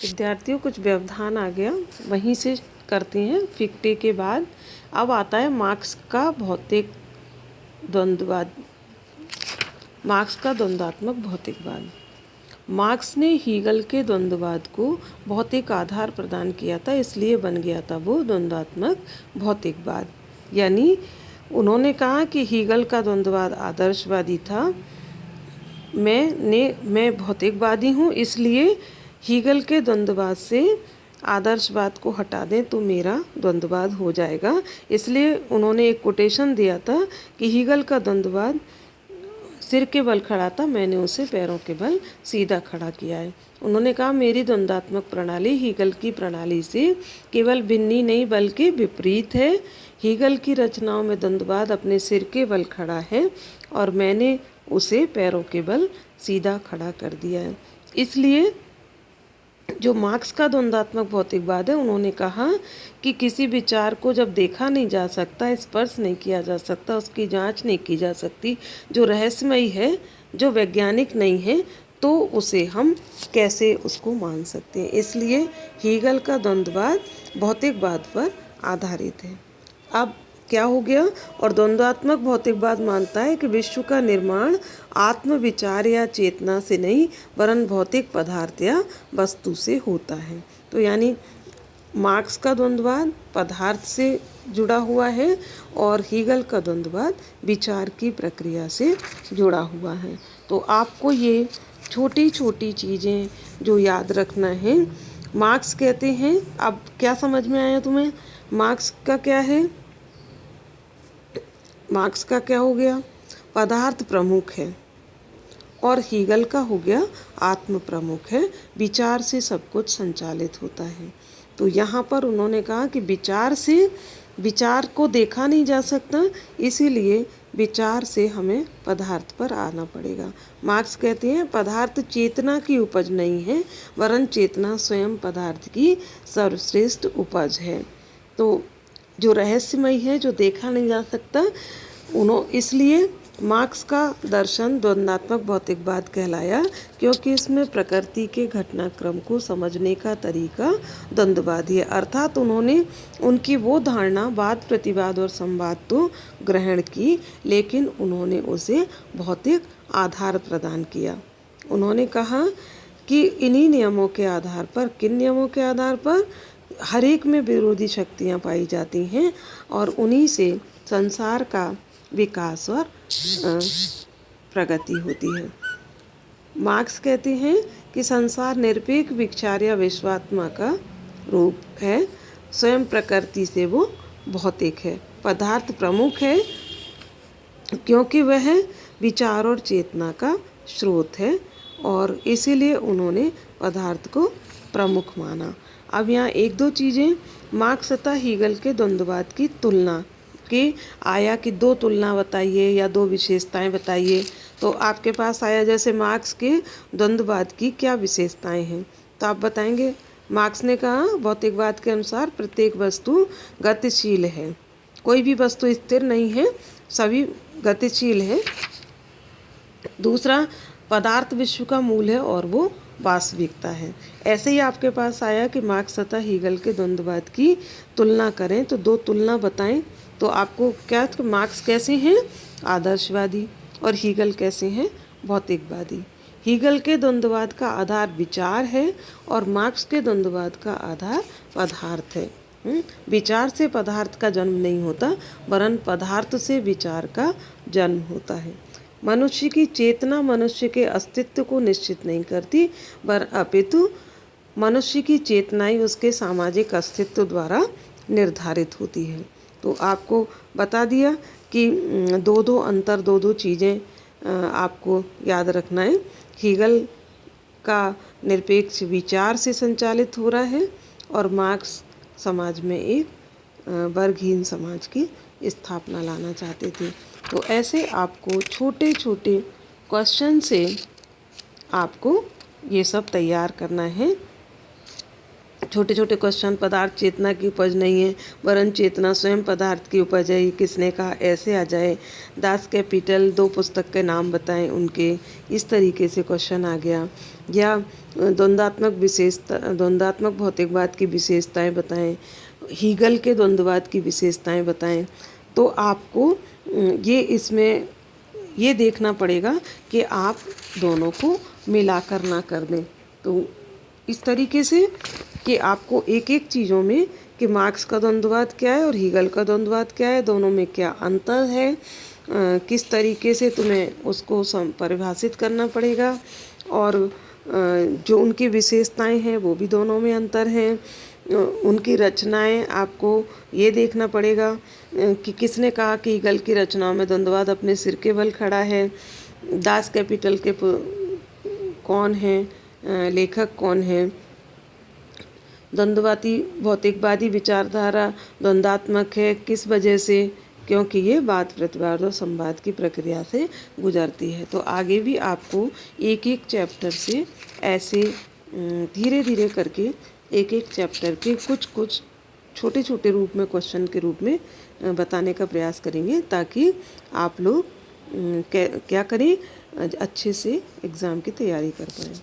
विद्यार्थियों कुछ व्यवधान आ गया, वहीं से करते हैं फिक्टे के बाद। अब आता है मार्क्स का भौतिक द्वंद्ववाद, मार्क्स का द्वंद्वात्मक भौतिकवाद। मार्क्स ने हीगल के द्वंद्ववाद को भौतिक आधार प्रदान किया था, इसलिए बन गया था वो द्वंद्वात्मक भौतिकवाद। यानी उन्होंने कहा कि हीगल का द्वंद्ववाद आदर्शवादी था, मैं भौतिकवादी हूँ, इसलिए हीगल के द्वंद्ववाद से आदर्शवाद को हटा दें तो मेरा द्वंद्ववाद हो जाएगा। इसलिए उन्होंने एक कोटेशन दिया था कि हीगल का द्वंद्ववाद सिर के बल खड़ा था, मैंने उसे पैरों के बल सीधा खड़ा किया है। उन्होंने कहा मेरी द्वंद्वात्मक प्रणाली हीगल की प्रणाली से केवल भिन्न नहीं बल्कि विपरीत है। हीगल की रचनाओं में द्वंद्ववाद अपने सिर के बल खड़ा है और मैंने उसे पैरों के बल सीधा खड़ा कर दिया है। इसलिए जो मार्क्स का द्वंद्वात्मक भौतिकवाद है, उन्होंने कहा कि किसी विचार को जब देखा नहीं जा सकता, स्पर्श नहीं किया जा सकता, उसकी जांच नहीं की जा सकती, जो रहस्यमयी है, जो वैज्ञानिक नहीं है, तो उसे हम कैसे उसको मान सकते हैं। इसलिए हीगल का द्वंद्ववाद भौतिकवाद पर आधारित है। अब क्या हो गया? और द्वंद्वात्मक भौतिकवाद मानता है कि विश्व का निर्माण आत्म विचार या चेतना से नहीं वरन भौतिक पदार्थ या वस्तु से होता है। तो यानी मार्क्स का द्वंद्ववाद पदार्थ से जुड़ा हुआ है और हीगल का द्वंद्ववाद विचार की प्रक्रिया से जुड़ा हुआ है। तो आपको ये छोटी छोटी चीज़ें जो याद रखना है। मार्क्स कहते हैं, अब क्या समझ में आया तुम्हें? मार्क्स का क्या है? मार्क्स का क्या हो गया? पदार्थ प्रमुख है। और हीगल का हो गया आत्म प्रमुख है, विचार से सब कुछ संचालित होता है। तो यहाँ पर उन्होंने कहा कि विचार को देखा नहीं जा सकता, इसीलिए विचार से हमें पदार्थ पर आना पड़ेगा। मार्क्स कहते हैं पदार्थ चेतना की उपज नहीं है वरन चेतना स्वयं पदार्थ की सर्वश्रेष्ठ उपज है। तो जो रहस्यमय है, जो देखा नहीं जा सकता, इसलिए मार्क्स का दर्शन द्वंद्वात्मक भौतिकवाद कहलाया, क्योंकि इसमें प्रकृति के घटनाक्रम को समझने का तरीका द्वंद्ववादी है। अर्थात उन्होंने उनकी वो धारणा वाद प्रतिवाद और संवाद तो ग्रहण की, लेकिन उन्होंने उसे भौतिक आधार प्रदान किया। उन्होंने कहा कि इन्हीं नियमों के आधार पर, किन नियमों के आधार पर? हर एक में विरोधी शक्तियाँ पाई जाती हैं और उन्हीं से संसार का विकास और प्रगति होती है। मार्क्स कहते हैं कि संसार निरपेक्ष विचार या विश्वात्मा का रूप है, स्वयं प्रकृति से वो भौतिक है। पदार्थ प्रमुख है क्योंकि वह विचार और चेतना का स्रोत है और इसीलिए उन्होंने पदार्थ को प्रमुख माना। अब यहाँ एक दो चीज़ें मार्क्स तथा हीगल के द्वंद्ववाद की तुलना के आया कि दो तुलना बताइए या दो विशेषताएं बताइए। तो आपके पास आया जैसे मार्क्स के द्वंद्ववाद की क्या विशेषताएं हैं, तो आप बताएंगे। मार्क्स ने कहा भौतिकवाद के अनुसार प्रत्येक वस्तु गतिशील है, कोई भी वस्तु स्थिर नहीं है, सभी गतिशील है। दूसरा, पदार्थ विश्व का मूल है और वो वास्तविकता है। ऐसे ही आपके पास आया कि मार्क्स तथा हीगल के द्वंद्ववाद की तुलना करें, तो दो तुलना बताएं। तो आपको क्या, मार्क्स कैसे हैं? आदर्शवादी। और हीगल कैसे हैं? भौतिकवादी। हीगल के द्वंद्ववाद का आधार विचार है और मार्क्स के द्वंद्ववाद का आधार पदार्थ है। विचार से पदार्थ का जन्म नहीं होता वरन पदार्थ से विचार का जन्म होता है। मनुष्य की चेतना मनुष्य के अस्तित्व को निश्चित नहीं करती, पर अपितु मनुष्य की चेतनाएं उसके सामाजिक अस्तित्व द्वारा निर्धारित होती है। तो आपको बता दिया कि दो चीज़ें आपको याद रखना है। हीगल का निरपेक्ष विचार से संचालित हो रहा है और मार्क्स समाज में एक वर्गहीन समाज की स्थापना लाना चाहते थे। तो ऐसे आपको छोटे छोटे क्वेश्चन से आपको ये सब तैयार करना है। छोटे छोटे क्वेश्चन, पदार्थ चेतना की उपज नहीं है वरन चेतना स्वयं पदार्थ की उपज है, ये किसने कहा, ऐसे आ जाए। दास कैपिटल 2 पुस्तक के नाम बताएं उनके, इस तरीके से क्वेश्चन आ गया। या द्वंद्वात्मक भौतिकवाद की विशेषताएं बताएं, हीगल के द्वंद्ववाद की विशेषताएं बताएं। तो आपको ये इसमें ये देखना पड़ेगा कि आप दोनों को मिलाकर ना कर दें। तो इस तरीके से कि आपको एक एक चीज़ों में कि मार्क्स का द्वंद्ववाद क्या है और हीगल का द्वंद्ववाद क्या है, दोनों में क्या अंतर है, किस तरीके से तुम्हें उसको परिभाषित करना पड़ेगा, और जो उनकी विशेषताएं हैं वो भी दोनों में अंतर हैं। उनकी रचनाएं आपको ये देखना पड़ेगा कि किसने कहा कि हीगल की रचनाओं में द्वंद्ववाद अपने सिर के बल खड़ा है, दास कैपिटल के कौन हैं, लेखक कौन हैं, द्वंद्ववादी भौतिकवादी विचारधारा द्वंद्वात्मक है किस वजह से, क्योंकि ये वाद प्रतिवाद और संवाद की प्रक्रिया से गुजरती है। तो आगे भी आपको एक एक चैप्टर से ऐसे धीरे धीरे करके एक एक चैप्टर के कुछ कुछ छोटे छोटे रूप में क्वेश्चन के रूप में बताने का प्रयास करेंगे, ताकि आप लोग क्या करें, अच्छे से एग्ज़ाम की तैयारी कर पाएँ।